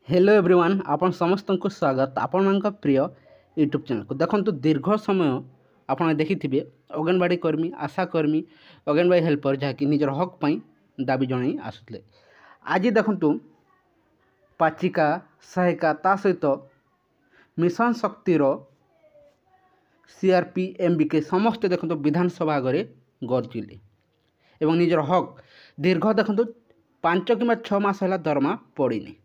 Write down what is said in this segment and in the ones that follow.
Hello everyone आपण समस्त को स्वागत आपण मान प्रिय यूट्यूब चैनल को देखो दीर्घ समय आपड़ देखिथे अंगनवाड़ी कर्मी आशाकर्मी अंगनवाड़ी हेल्पर जहाँकि निजर हक पाई दाबी जन आसुले आज देखु पाचिका सहायिका ता सहित मिशन शक्तिर सीआरपी एमबीके समस्ते देखो विधानसभा आगे गरजिले एवं निजर हक दीर्घ देखो 5 कि 6 मास है दरमा पड़नी।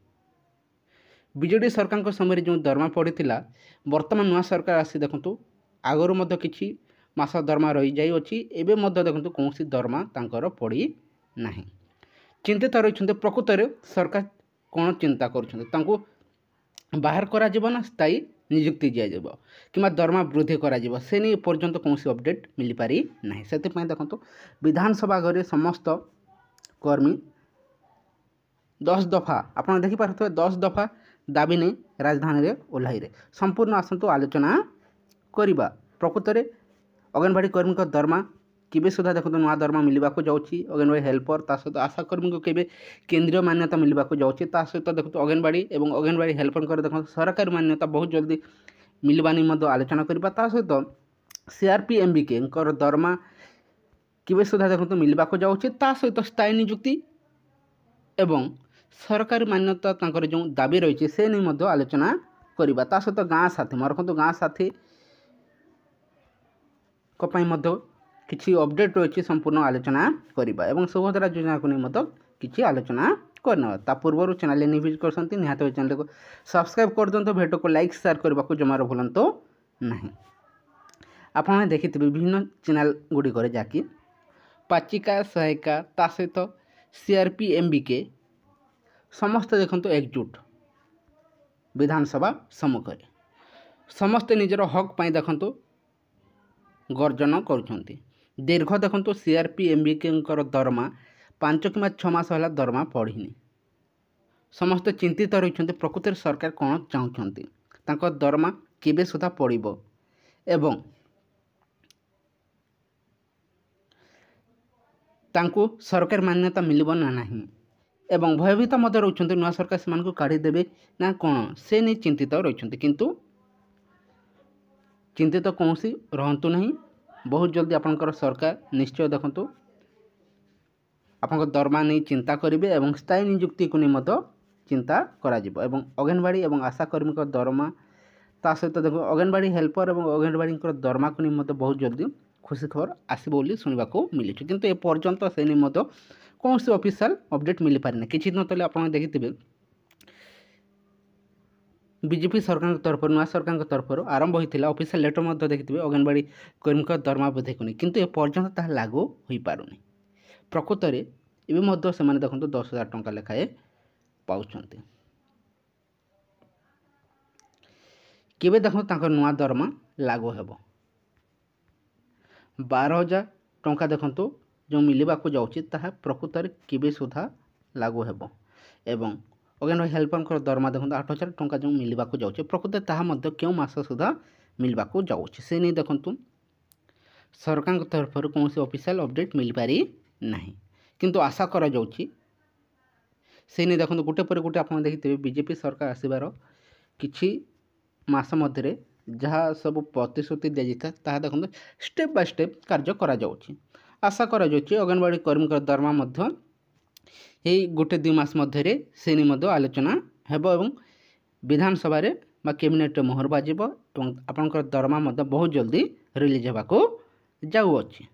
बीजेडी सरकार समय जो दरमा पड़ा बर्तमान नुआ सरकार आसी देखु आगुरी किसी मास दरमा रही जाइए एवं देखु कौन दरमा तांकर पड़ी ना चिंतित रही प्रकृत में सरकार कौन चिंता कर बाहर करा ना स्थायी नियुक्ति दिज्व कि दरमा वृद्धि से नहीं पर्यंत कौन अपडेट मिल पारी ना से देखो विधानसभा घरे समस्त कर्मी 10 दफा आप देखिपे 10 दफा दाबी नहीं राजधानी रे ओह्लैरे संपूर्ण आसतु आलोचना करवा प्रकृत में अंगनवाड़ी कर्मी दरमा केबे सुधा देखो नुआ दरमा मिलवा जाऊँगी अंगनवाड़ी हेल्पर ता सहित आशाकर्मी को केबे केंद्रीय मान्यता मिलवा जाऊँगी ता सहित देखो अंगनवाड़ी और अंगनवाड़ी हेल्पर देखो सरकारी मान्यता बहुत जल्दी मिलवानी आलोचना करवा ता सहित सीआरपी एमबीके दरमा केबे सुधा देखो मिलवा जाऊँगी ता सहित स्थायी नियुक्ति एवं सरकारी मान्यता तांकर जो दाबी रही से नहीं आलोचना करवा ता सहित गाँ साथी मरखु गाँ साथी किसी अपडेट रही संपूर्ण आलोचना करवा एवं सुभद्रा योजना को नहीं किसी आलोचना करना ता पूर्व चैनल नहीं विजिट कर निहत चैनल को सब्सक्राइब कर दिखाँ भिडियो को लाइक शेयर करने को जमार भूलु ना आपने देखिए विभिन्न चैनल गुड़िक जहाँकि पाचिका सहायिका ता सहित सीआरपी एमबीके समस्त देखो एकजुट विधानसभा सम्मुखें समस्ते निजर हक पाई देखो गर्जन कर दीर्घ देखो सीआरपी एमबीके दरमा 5 कि 6 मास है दरमा पढ़नी समस्ते चिंतित रही प्रकृत में सरकार कौन चाहते दरमा केबे सुधा पड़ब एवं तांको सरकार मान्यता मिलब ना नहीं एवं भयभीत रोच नुआ सरकार से काढ़ीदेवे ना कौन से नहीं चिंतित रही किंतु चिंतित कौन रहतु नहीं बहुत जल्दी आपंकर सरकार निश्चय देखु आप दरमा नहीं चिंता करेंगे एवं स्थायी नियुक्ति को नहीं चिंता करा अंगनवाड़ी और आशाकर्मी दरमा ता सहित देखो अंगनवाड़ी हेल्पर और अंगनवाड़ी दरमा को नहीं बहुत जल्दी खुशी खबर आसो शुणा को मिली किंतु एपर्यंत से नहीं कौन से ऑफिशियल अपडेट मिल पारे ना किसी दिन तले आप देखिथे बीजेपी सरकार तरफ नुआ सरकार तरफ आरंभ होता ऑफिशियल लेटर देखिथे अंगनवाड़ी कर्मी दरमा वृद्धि को किंतु एपर्यंत ताहा लागू हो पारुनी प्रकृत में से देखो 10,000 टंका लेखाए पाँच केबे देखो नुआ दरमा लागू हेबो 12,000 टंका देखो जो मिलवा जाऊँगी ताहा प्रकृत में केबे सुधा लागू हेबो एवं अंगनवाड़ी हेल्पर दरमा देखो 8,000 टंका जो मिलवा जाऊँगी प्रकृत ताहा क्यों मास सुधा मिलवा जाऊँगी से नहीं देखु सरकार तरफ कौन से ऑफिशियल अपडेट मिल पारी ना किंतु आशा करा जाउछि से नहीं देखो गोटे पर गोटे आप देखिए बीजेपी सरकार आसबार किछि मास मध्य जहाँ सब प्रतिश्रुति दि जाता देखो स्टेप बाय स्टेप कार्य करा जाउछि आशा करा जाउछि अंगनवाड़ी कर्मी दरमा यही गोटे 2 मास मध्य से नहीं आलोचना हेब एवं विधानसभा कैबिनेट मोहर बाजिब आपंकर दरमा बहुत जल्दी रिलीज होगा जाऊँगी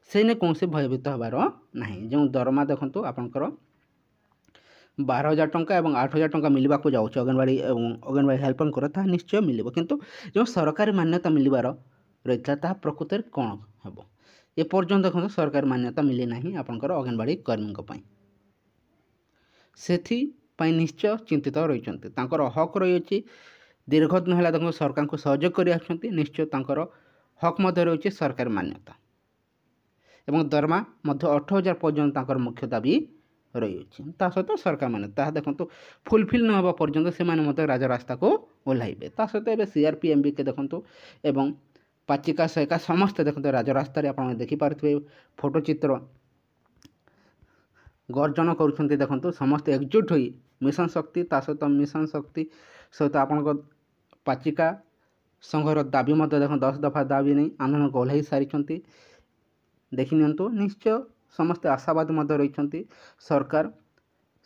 से नहीं कौन से भयभीत हबार ना जो दरमा देखो आपंकर 12,000 टंका और 8,000 टंका मिलवा जाऊँगी अंगनवाड़ी और अंगनवाड़ी हेल्पर ताहा निश्चय मिल किंतु जो सरकारी मान्यता मिलबार रही था प्रकृत में कौन हम एपर्यंत देखो सरकारी मान्यता मिली ना आपंकर अंगनवाड़ी कर्मी से निश्चय चिंतित रही हक रही दीर्घ दिन है देखो सरकार को सहयोग कर निश्चय हक रही सरकारी मान्यता एवं दरमा 8,000 पर्यंत मुख्य दाबी रही सहित सरकार मान्यता देखो फुलफिल न होगा पर्यंत से राजरास्ता को ओह्लैबे सहित सीआरपी एमबीके देखो एवं पाचिका सहायिका समस्त देखते राजरास्तार आप देखिपे फोटो चित्र गर्जन कर देखो समस्त एकजुट हो ମିଶନ ଶକ୍ତି ତା ସହିତ ମିଶନ ଶକ୍ତି ସହିତ ଆପଣଙ୍କ ପାଚିକା ସଂଘର ଦାବି ମଧ୍ୟ ଦେଖନ୍ତୁ 10 ଦଫା ଦାବି ନେଇ ଆନ୍ଦୋଳନକୁ ଓହ୍ଲାଇ ସାରିଛନ୍ତି। ଦେଖିନିଅନ୍ତୁ ନିଶ୍ଚୟ ସମସ୍ତେ ଆଶାବାଦୀ ମଧ୍ୟ ରହିଛନ୍ତି ସରକାର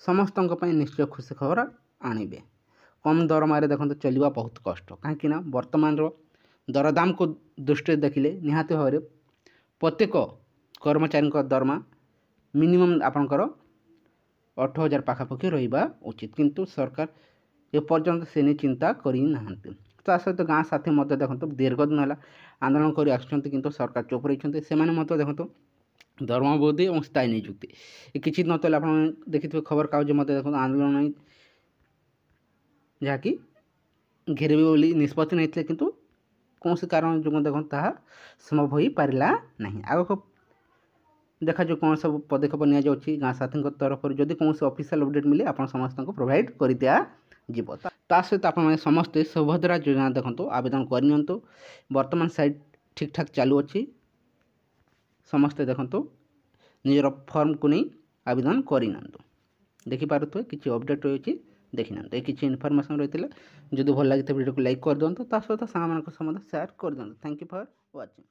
ସମସ୍ତଙ୍କ ପାଇଁ ନିଶ୍ଚୟ ଖୁସି ଖବର ଆଣିବେ। କମ୍ ଦରମାରେ ଦେଖନ୍ତୁ ଚଳିବା ବହୁତ କଷ୍ଟ, କାହିଁକିନା ବର୍ତ୍ତମାନର ଦରଦାମକୁ ଦୃଷ୍ଟିରେ ଦେଖିଲେ ନିହାତି ଭାବରେ ପ୍ରତ୍ୟେକ କର୍ମଚାରୀଙ୍କ ଦରମା ମିନିମମ୍ ଆପଣଙ୍କର 8,000 ପାଖାପାଖି ରହିବା ଉଚିତ, କିନ୍ତୁ ସରକାର ଏପର୍ଯ୍ୟନ୍ତ ସେ ନେଇ ଚିନ୍ତା କରିନାହାନ୍ତି। ତା ସହିତ ଗାଁ ସାଥୀ ମଧ୍ୟ ଦେଖନ୍ତୁ ଦୀର୍ଘ ଦିନ ହେଲା ଆନ୍ଦୋଳନ କରି ଆସୁଛନ୍ତି, କିନ୍ତୁ ସରକାର ଚୁପ୍ ରହିଛନ୍ତି। ସେମାନେ ମଧ୍ୟ ଦେଖନ୍ତୁ ଦରମା ବୃଦ୍ଧି ଏବଂ ସ୍ଥାୟୀ ନିଯୁକ୍ତି କିଛି ନହେଲେ ଆପଣ ଦେଖିଥିବେ ଖବରକାଗଜ ମଧ୍ୟ ଦେଖନ୍ତୁ ଆନ୍ଦୋଳନ ଯାହାକି ଘେରିବେ ବୋଲି ନିଷ୍ପତ୍ତି ନେଇଥିଲେ, କିନ୍ତୁ କୌଣସି କାରଣ ଯୋଗୁଁ ଦେଖନ୍ତୁ ତାହା ସମ୍ଭବ ହୋଇପାରିଲା ନାହିଁ। ଆଗକୁ ଦେଖାଯାଉ କ'ଣ ସବୁ ପଦକ୍ଷେପ ନିଆଯାଉଛି ଗାଁ ସାଥୀଙ୍କ ତରଫରୁ। ଯଦି କୌଣସି ଅଫିସିଆଲ ଅପଡେଟ୍ ମିଳେ ଆପଣ ସମସ୍ତଙ୍କୁ ପ୍ରୋଭାଇଡ଼ କରିଦିଆଯିବ। ତା ସହିତ ଆପଣମାନେ ସମସ୍ତେ ସୁଭଦ୍ରା ଯୋଜନା ଦେଖନ୍ତୁ ଆବେଦନ କରିନିଅନ୍ତୁ। ବର୍ତ୍ତମାନ ସାଇଟ୍ ଠିକ୍ଠାକ୍ ଚାଲୁଅଛି, ସମସ୍ତେ ଦେଖନ୍ତୁ ନିଜର ଫର୍ମକୁ ନେଇ ଆବେଦନ କରିନିଅନ୍ତୁ। ଦେଖିପାରୁଥିବେ କିଛି ଅପଡେଟ୍ ରହିଛି, ଦେଖିନିଅନ୍ତୁ। ଏ କିଛି ଇନଫର୍ମେସନ୍ ରହିଥିଲା। ଯଦି ଭଲ ଲାଗିଥିବ ଭିଡ଼ିଓକୁ ଲାଇକ୍ କରିଦିଅନ୍ତୁ, ତା ସହିତ ସାଙ୍ଗମାନଙ୍କ ସହ ମଧ୍ୟ ସେୟାର କରିଦିଅନ୍ତୁ। Thank you for watching.